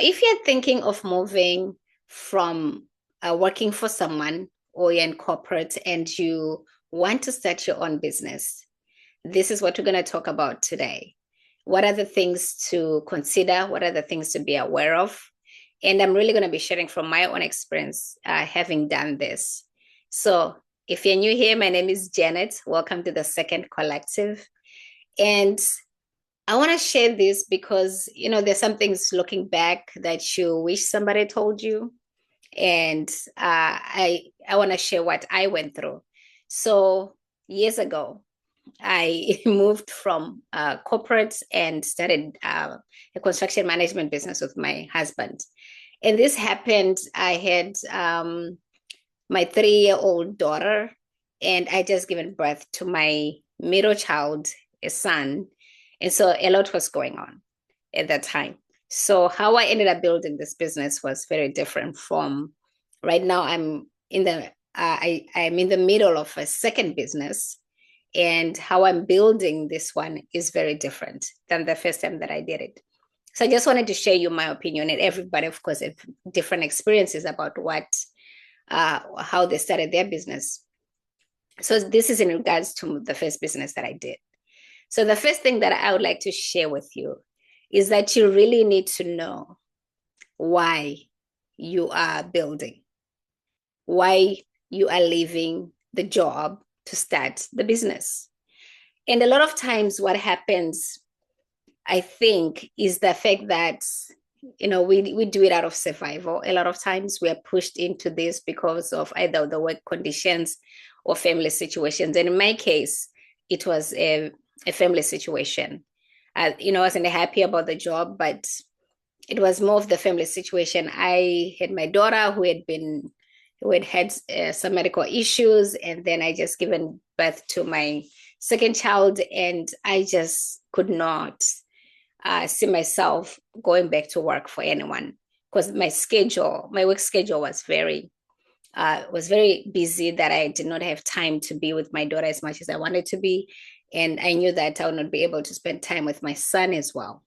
If you're thinking of moving from working for someone or you're in corporate and you want to start your own business, this is what we're going to talk about today. What are the things to consider? What are the things to be aware of? And I'm really going to be sharing from my own experience having done this. So, if you're new here, my name is Janet. Welcome to the Second Collective. And I want to share this because, there's some things looking back that you wish somebody told you. And I want to share what I went through. So, years ago, I moved from corporate and started a construction management business with my husband. And this happened, I had my 3-year-old daughter, and I just given birth to my middle child, a son. And so a lot was going on at that time. So how I ended up building this business was very different from right now. I'm in the middle of a second business, and how I'm building this one is very different than the first time that I did it. So I just wanted to share you my opinion, and everybody, of course, have different experiences about how they started their business. So this is in regards to the first business that I did. So the first thing that I would like to share with you is that you really need to know why you are building, why you are leaving the job to start the business. And a lot of times what happens, I think, is the fact that we do it out of survival. A lot of times we are pushed into this because of either the work conditions or family situations. And in my case, it was a family situation. I wasn't happy about the job, but it was more of the family situation. I had my daughter who had some medical issues, and then I just given birth to my second child, and I just could not see myself going back to work for anyone because my work schedule was very busy, that I did not have time to be with my daughter as much as I wanted to be. And I knew that I would not be able to spend time with my son as well.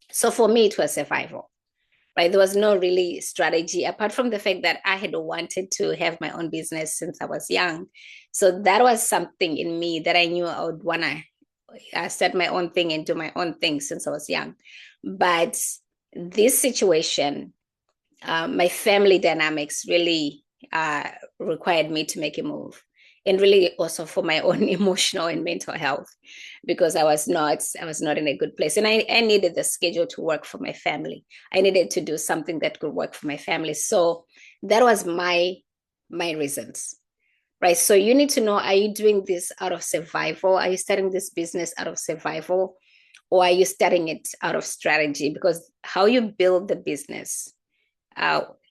So for me, it was survival, right? There was no really strategy apart from the fact that I had wanted to have my own business since I was young. So that was something in me that I knew I would want to start my own thing and do my own thing since I was young. But this situation, my family dynamics really required me to make a move, and really also for my own emotional and mental health, because I was not in a good place, and I needed the schedule to work for my family. I needed to do something that could work for my family. So that was my reasons, right? So you need to know, are you doing this out of survival? Are you starting this business out of survival, or are you starting it out of strategy? Because how you build the business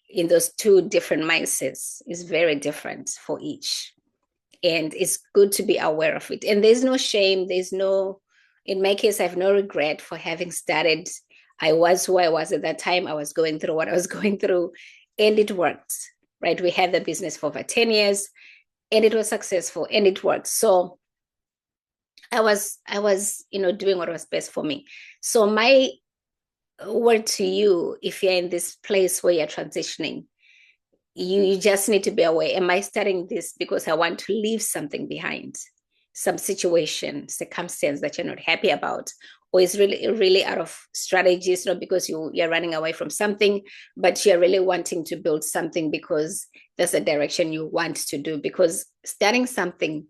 in those two different mindsets is very different for each. And it's good to be aware of it. And there's no shame. In my case, I have no regret for having started. I was who I was at that time. I was going through what I was going through, and it worked, right? We had the business for over 10 years, and it was successful, and it worked. So I was, doing what was best for me. So my word to you, if you're in this place where you're transitioning, you just need to be aware. Am I starting this because I want to leave something behind, some situation, circumstance that you're not happy about? Or is really out of strategies, not because you're running away from something, but you're really wanting to build something because that's a direction you want to do? Because starting something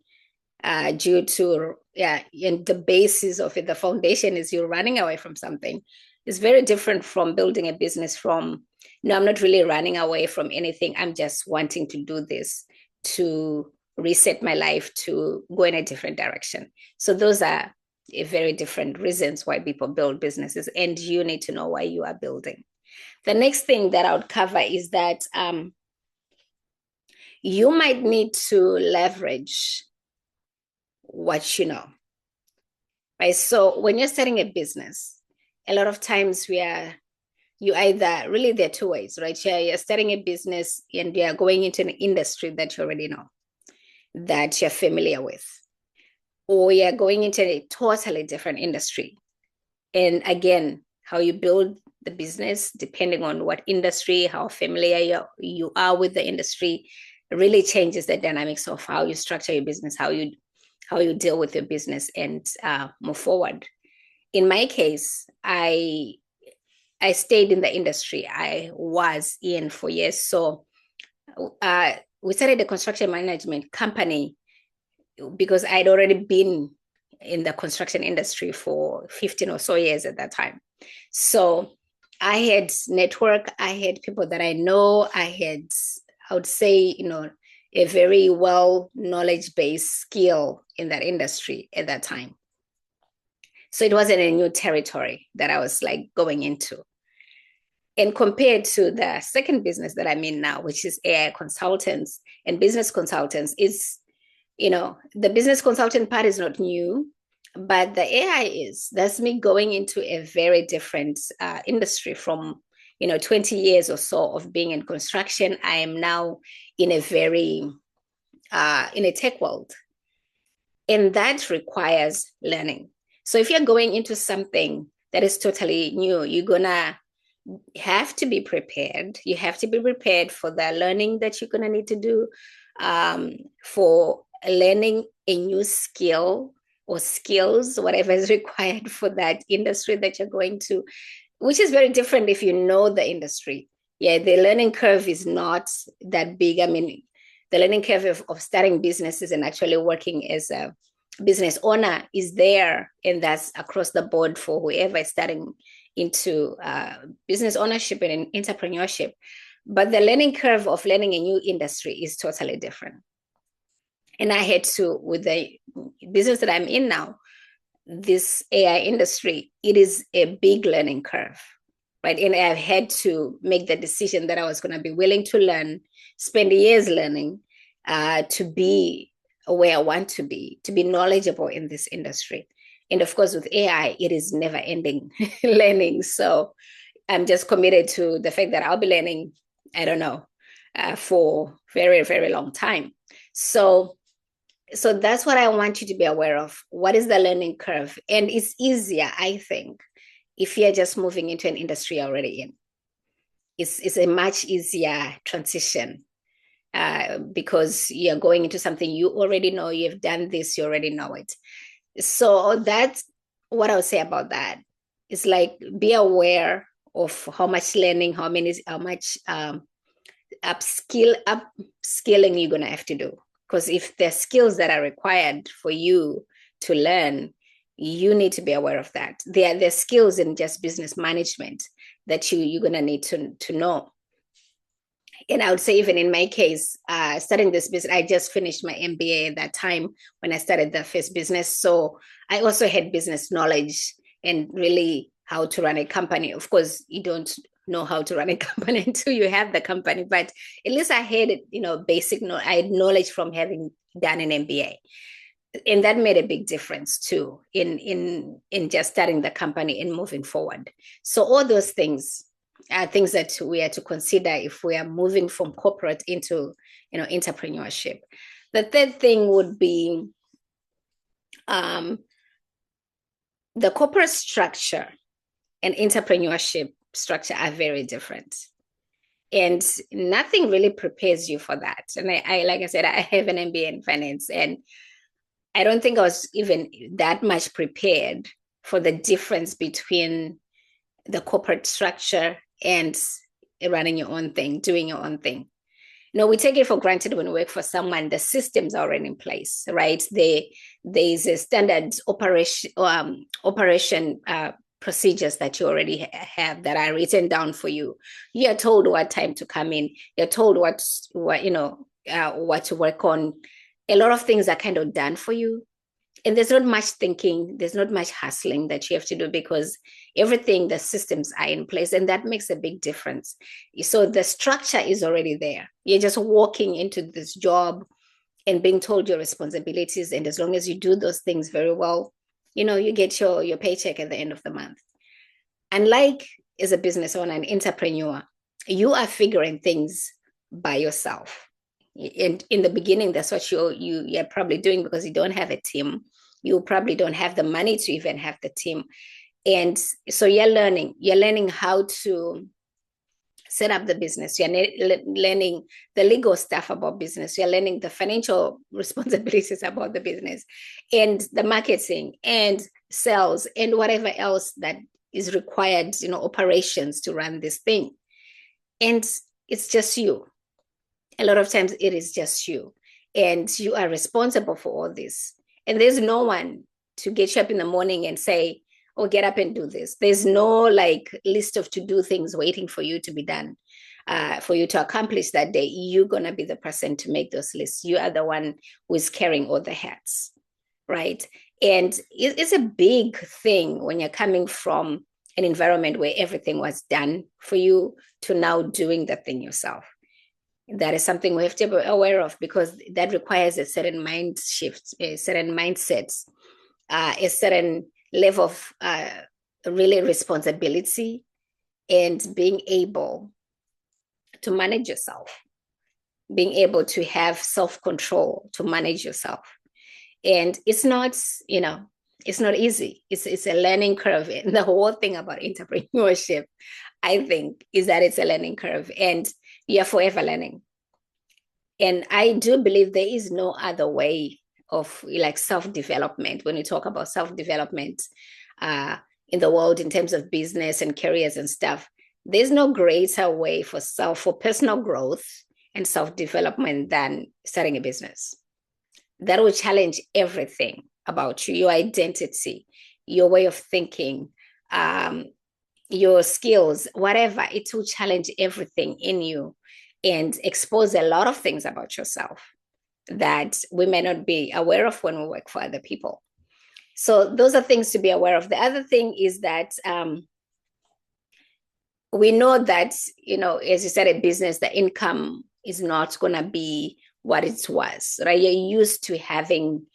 due to, and the basis of it, the foundation is you're running away from something, is very different from building a business from, no, I'm not really running away from anything. I'm just wanting to do this to reset my life, to go in a different direction. So those are very different reasons why people build businesses, and you need to know why you are building. The next thing that I would cover is that you might need to leverage what you know, right? So when you're starting a business, a lot of times you either, really there are two ways, right? You're starting a business and you're going into an industry that you already know, that you're familiar with, or you're going into a totally different industry. And again, how you build the business, depending on what industry, how familiar you are with the industry, really changes the dynamics of how you structure your business, how you deal with your business and move forward. In my case, I stayed in the industry I was in for years. So we started a construction management company because I'd already been in the construction industry for 15 or so years at that time. So I had network, I had people that I know, I would say, a very well knowledge-based skill in that industry at that time. So it wasn't a new territory that I was like going into. And compared to the second business that I'm in now, which is AI consultants and business consultants, is, the business consultant part is not new, but the AI is. That's me going into a very different industry from, 20 years or so of being in construction. I am now in a in a tech world. And that requires learning. So if you're going into something that is totally new, you're going to have to be prepared. You have to be prepared for the learning that you're going to need to do, for learning a new skill or skills, whatever is required for that industry that you're going to, which is very different if you know the industry. Yeah, the learning curve is not that big. I mean, the learning curve of starting businesses and actually working as a business owner is there, and that's across the board for whoever is starting into business ownership and entrepreneurship. But the learning curve of learning a new industry is totally different. And I had to, with the business that I'm in now, this AI industry, it is a big learning curve, right? And I've had to make the decision that I was going to be willing to learn, spend years learning, to be where I want to be knowledgeable in this industry. And of course, with AI, it is never ending learning. So I'm just committed to the fact that I'll be learning, I don't know, for very, very long time. So that's what I want you to be aware of. What is the learning curve? And it's easier, I think, if you're just moving into an industry you're already in. It's a much easier transition because you're going into something you already know, you've done this, you already know it. So that's what I would say about that. It's like, be aware of how much learning, how much upskilling you're going to have to do. Because if there's skills that are required for you to learn, you need to be aware of that. There are skills in just business management that you're going to need to know. And I would say, even in my case, starting this business, I just finished my MBA at that time when I started the first business. So I also had business knowledge and really how to run a company. Of course, you don't know how to run a company until you have the company, but at least I had, basic knowledge. I had knowledge from having done an MBA. And that made a big difference too in just starting the company and moving forward. So all those things are things that we are to consider if we are moving from corporate into, entrepreneurship. The third thing would be the corporate structure and entrepreneurship structure are very different. And nothing really prepares you for that. And I like I said, I have an MBA in finance, and I don't think I was even that much prepared for the difference between the corporate structure and running your own thing, doing your own thing. We take it for granted when we work for someone. The systems are already in place, right? There's a standard operation procedures that you already have that are written down for you. You're told what time to come in. You're told what to work on. A lot of things are kind of done for you. And there's not much thinking, there's not much hustling that you have to do, because everything, the systems are in place, and that makes a big difference. So the structure is already there. You're just walking into this job and being told your responsibilities. And as long as you do those things very well, you get your paycheck at the end of the month. Unlike as a business owner, an entrepreneur, you are figuring things by yourself. And in the beginning, that's what you're probably doing, because you don't have a team. You probably don't have the money to even have the team. And so you're learning how to set up the business. You're learning the legal stuff about business. You're learning the financial responsibilities about the business and the marketing and sales and whatever else that is required, operations to run this thing. And it's just you. A lot of times it is just you. And you are responsible for all this. And there's no one to get you up in the morning and say, oh, get up and do this. There's no like list of to-do things waiting for you to be done, for you to accomplish that day. You're going to be the person to make those lists. You are the one who is carrying all the hats, right? And it's a big thing when you're coming from an environment where everything was done for you to now doing the thing yourself. That is something we have to be aware of, because that requires a certain mind shift, a certain mindset, a certain level of really responsibility, and being able to manage yourself, being able to have self-control to manage yourself. And it's not, it's not easy. It's a learning curve. And the whole thing about entrepreneurship, I think, is that it's a learning curve, and you're forever learning. And I do believe there is no other way of like self-development when you talk about self-development in the world in terms of business and careers and stuff. There's no greater way for personal growth and self-development than starting a business. That will challenge everything about you, your identity, your way of thinking, your skills, whatever. It will challenge everything in you and expose a lot of things about yourself that we may not be aware of when we work for other people. So those are things to be aware of. The other thing is that we know that, as you said, a business, the income is not going to be what it was, right? You're used to having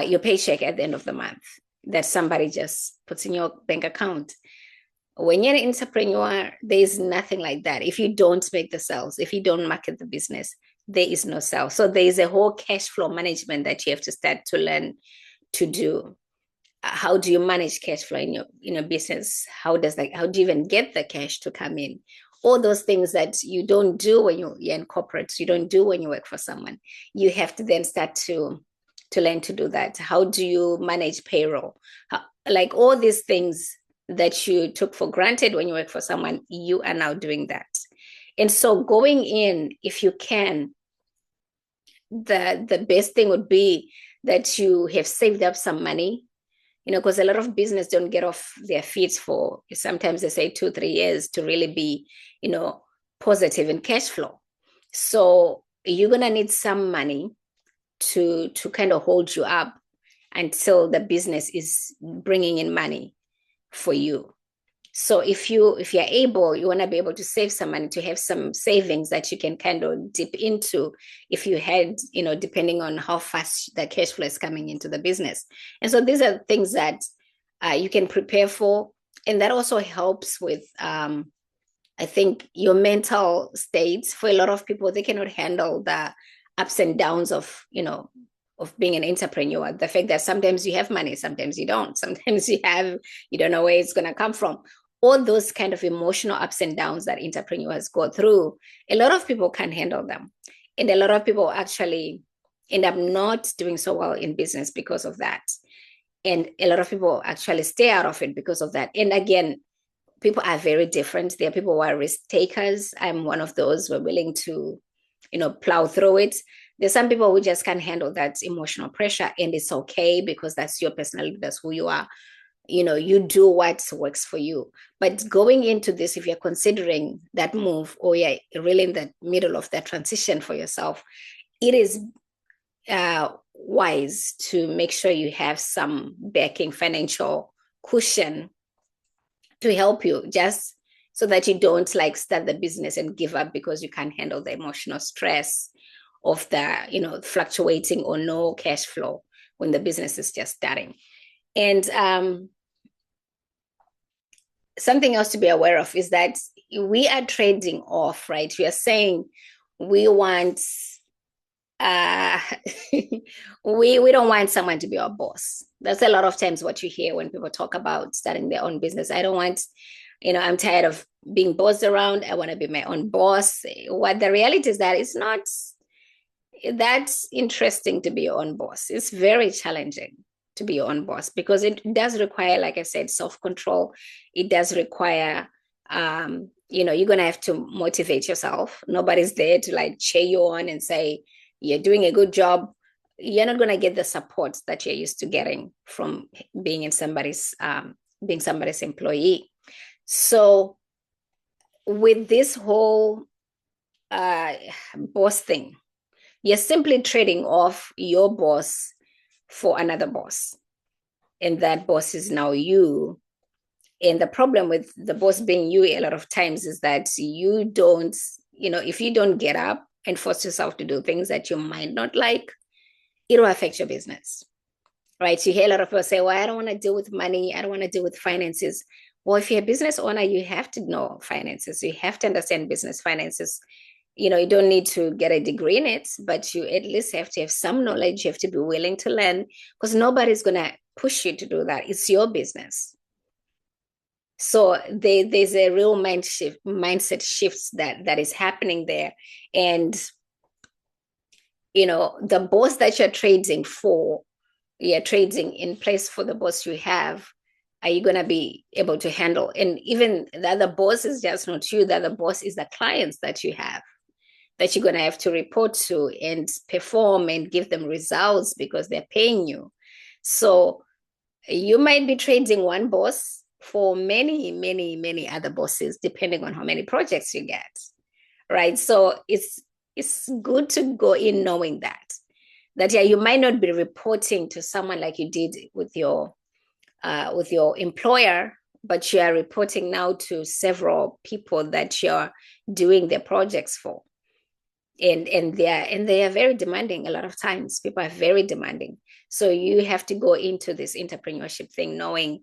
your paycheck at the end of the month that somebody just puts in your bank account. When you're an entrepreneur, there's nothing like that. If you don't make the sales, if you don't market the business, there is no sales. So there is a whole cash flow management that you have to start to learn to do. How do you manage cash flow in your business? How do you even get the cash to come in? All those things that you don't do when you're in corporate, you don't do when you work for someone. You have to then start to learn to do that. How do you manage payroll? Like all these things that you took for granted when you work for someone, you are now doing that. And so going in, if you can, the best thing would be that you have saved up some money, because a lot of business don't get off their feet for, sometimes they say 2-3 years to really be, positive in cash flow. So you're going to need some money to kind of hold you up until the business is bringing in money for you. So if you're able, you want to be able to save some money, to have some savings that you can kind of dip into if you had, depending on how fast the cash flow is coming into the business. And so these are things that you can prepare for. And that also helps with, I think, your mental states. For a lot of people, they cannot handle the ups and downs of, of being an entrepreneur. The fact that sometimes you have money, sometimes you don't. Sometimes you don't know where it's going to come from. All those kind of emotional ups and downs that entrepreneurs go through, a lot of people can't handle them. And a lot of people actually end up not doing so well in business because of that. And a lot of people actually stay out of it because of that. And again, people are very different. There are people who are risk takers. I'm one of those who are willing to, plow through it. There's some people who just can't handle that emotional pressure, and it's okay because that's your personality, that's who you are. You do what works for you. But going into this, if you're considering that move, or you're really in the middle of that transition for yourself, it is wise to make sure you have some backing financial cushion to help you, just so that you don't like start the business and give up because you can't handle the emotional stress of the, fluctuating or no cash flow when the business is just starting. And something else to be aware of is that we are trading off, right? We are saying we want uh, we don't want someone to be our boss. That's a lot of times what you hear when people talk about starting their own business. I don't want, I'm tired of being bossed around. I want to be my own boss. What the reality is that it's not that interesting to be your own boss. It's very challenging to be your own boss because it does require, like I said, self-control. It does require you're gonna have to motivate yourself. Nobody's there to like cheer you on and say you're doing a good job. You're not gonna get the support that you're used to getting from being in being somebody's employee. So with this whole boss thing, you're simply trading off your boss for another boss, and that boss is now you. And the problem with the boss being you a lot of times is that you don't, if you don't get up and force yourself to do things that you might not like, it'll affect your business, right? You hear a lot of people say, well, I don't want to deal with money. I don't want to deal with finances. Well, if you're a business owner, you have to know finances. You have to understand business finances. You don't need to get a degree in it, but you at least have to have some knowledge. You have to be willing to learn because nobody's going to push you to do that. It's your business. So there's a real mindset shifts that is happening there. And, the boss that you're trading for, you're trading in place for the boss you have. Are you going to be able to handle? And even the other boss is just not you. The other boss is the clients that you have that you're going to have to report to and perform and give them results because they're paying you. So you might be trading one boss for many, many, many other bosses, depending on how many projects you get, right? So it's good to go in knowing that yeah, you might not be reporting to someone like you did with your employer, but you are reporting now to several people that you're doing their projects for. And they are very demanding. A lot of times people are very demanding. So you have to go into this entrepreneurship thing knowing,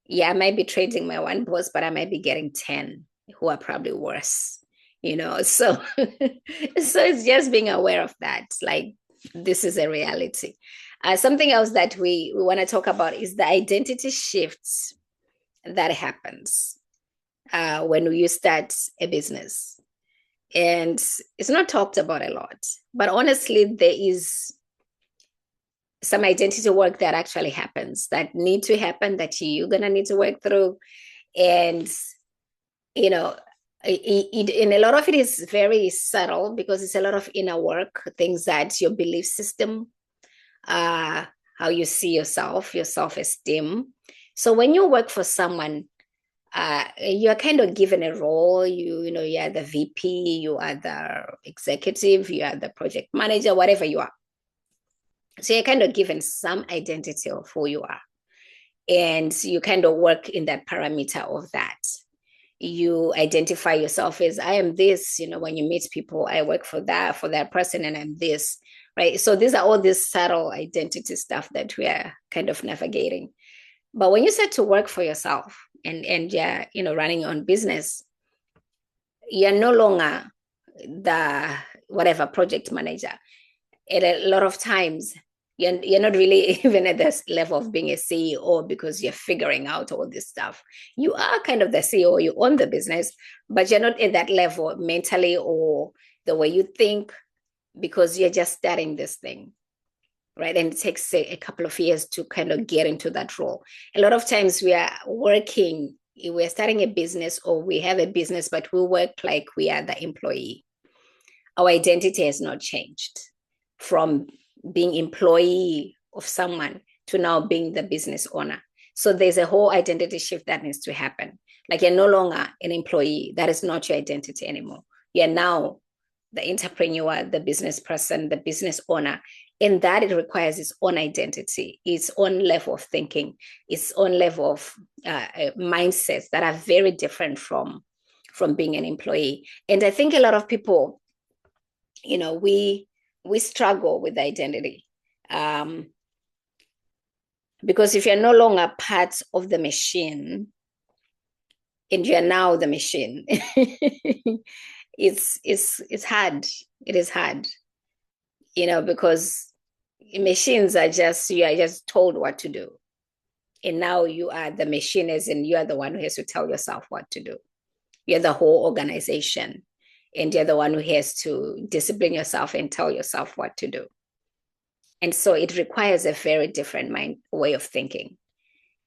yeah, I might be trading my one boss, but I might be getting 10 who are probably worse, so so it's just being aware of that. Like, this is a reality. Something else that we want to talk about is the identity shifts that happens when you start a business. And it's not talked about a lot, but honestly, there is some identity work that actually happens that need to happen that you're going to need to work through. And, and a lot of it is very subtle because it's a lot of inner work, things that your belief system, how you see yourself, your self-esteem. So when you work for someone, you're kind of given a role. You are the VP, you are the executive, you are the project manager, whatever you are. So you're kind of given some identity of who you are. And you kind of work in that parameter of that. You identify yourself as, I am this, when you meet people, I work for that person, and I'm this, right? So these are all this subtle identity stuff that we are kind of navigating. But when you start to work for yourself and you're, running your own business, you're no longer the whatever project manager. And a lot of times you're not really even at this level of being a CEO because you're figuring out all this stuff. You are kind of the CEO, you own the business, but you're not at that level mentally or the way you think because you're just starting this thing, right? And it takes a couple of years to kind of get into that role. A lot of times we're starting a business or we have a business, but we work like we are the employee. Our identity has not changed from being employee of someone to now being the business owner. So there's a whole identity shift that needs to happen. Like, you're no longer an employee. That is not your identity anymore. You're now the entrepreneur, the business person, the business owner. And that it requires its own identity, its own level of thinking, its own level of mindsets that are very different from being an employee. And I think a lot of people, we struggle with identity because if you're no longer part of the machine and you're now the machine, it's hard. It is hard. because machines are just, you are just told what to do. And now you are the machine, as in you are the one who has to tell yourself what to do. You're the whole organization, and you're the one who has to discipline yourself and tell yourself what to do. And so it requires a very different way of thinking,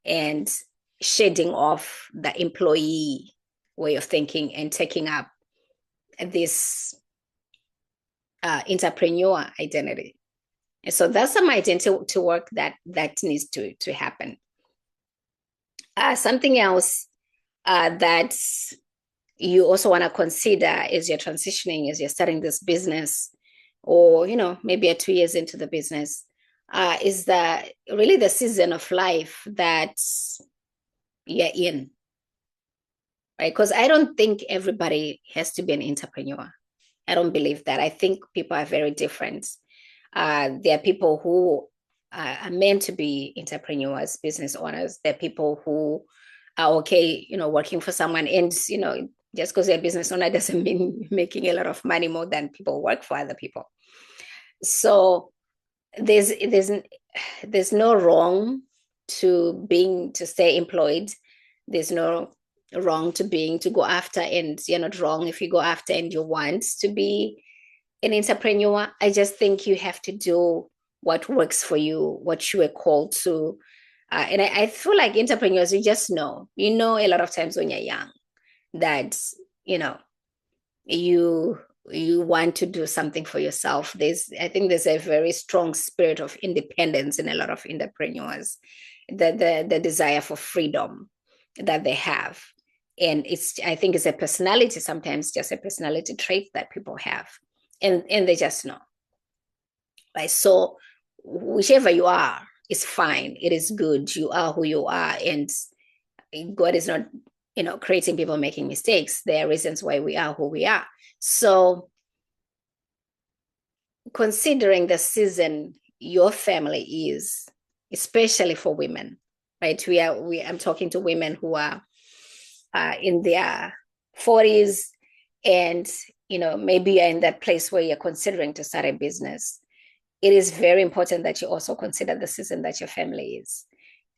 and shedding off the employee way of thinking and taking up this entrepreneur identity. And so that's some identity to work that needs to happen. Something else that you also want to consider as you're transitioning, as you're starting this business, or maybe you're 2 years into the business, is that really the season of life that you're in, right? Because I don't think everybody has to be an entrepreneur. I don't believe that. I think people are very different. There are people who are meant to be entrepreneurs, business owners. There are people who are okay, working for someone, and just because they're a business owner doesn't mean making a lot of money more than people work for other people. So there's no wrong to stay employed. There's no wrong to go after, and you're not wrong if you go after and you want to be an entrepreneur. I just think you have to do what works for you, what you are called to. And I feel like entrepreneurs, you just know, a lot of times when you're young that, you want to do something for yourself. I think there's a very strong spirit of independence in a lot of entrepreneurs, the desire for freedom that they have. And I think it's a personality, sometimes just a personality trait that people have. And they just know. Right. So whichever you are is fine. It is good. You are who you are. And God is not, creating people making mistakes. There are reasons why we are who we are. So considering the season your family is, especially for women, right? I'm talking to women who are in their 40s, and maybe you're in that place where you're considering to start a business. It is very important that you also consider the season that your family is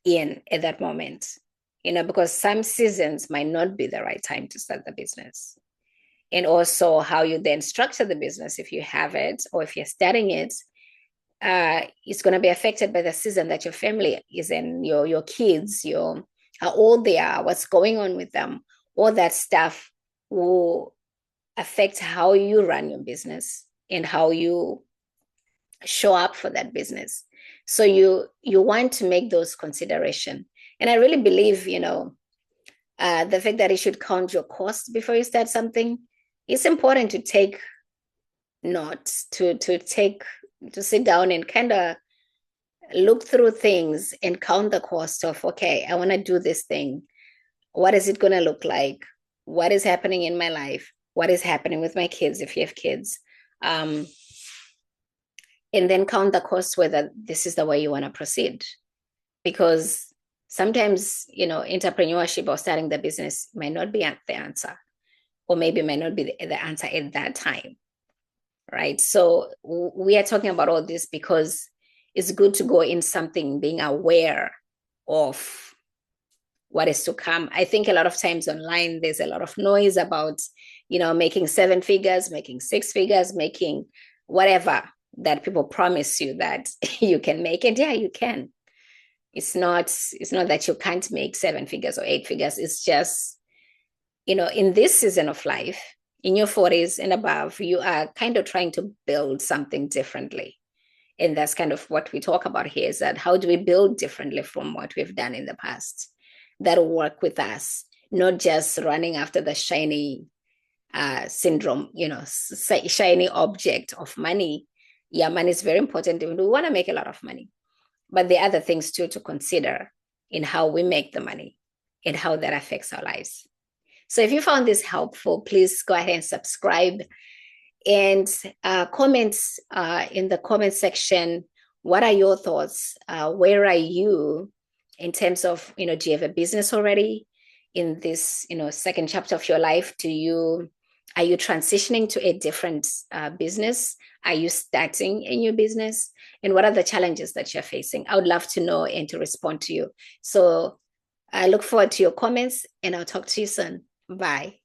in at that moment, because some seasons might not be the right time to start the business. And also how you then structure the business, if you have it or if you're starting it, it's going to be affected by the season that your family is in, your kids, how old they are, what's going on with them. All that stuff will affect how you run your business and how you show up for that business. So you want to make those considerations. And I really believe, the fact that you should count your costs before you start something, it's important to take notes, to sit down and kind of look through things and count the cost of, okay, I want to do this thing. What is it going to look like? What is happening in my life? What is happening with my kids, if you have kids? And then count the cost, whether this is the way you want to proceed. Because sometimes, entrepreneurship or starting the business might not be the answer, or maybe might not be the answer at that time, right? So we are talking about all this because it's good to go in something being aware of what is to come. I think a lot of times online, there's a lot of noise about, making 7 figures, making 6 figures, making whatever that people promise you that you can make it. Yeah, you can. It's not that you can't make 7 figures or 8 figures. It's just, in this season of life, in your 40s and above, you are kind of trying to build something differently. And that's kind of what we talk about here, is that how do we build differently from what we've done in the past that'll work with us, not just running after the shiny syndrome, shiny object of money. Yeah, money is very important. We want to make a lot of money. But there are other things too to consider in how we make the money and how that affects our lives. So if you found this helpful, please go ahead and subscribe and comment in the comment section. What are your thoughts? Where are you in terms of, do you have a business already in this, second chapter of your life? Do you Are you transitioning to a different business? Are you starting a new business? And what are the challenges that you're facing? I would love to know and to respond to you. So I look forward to your comments, and I'll talk to you soon. Bye.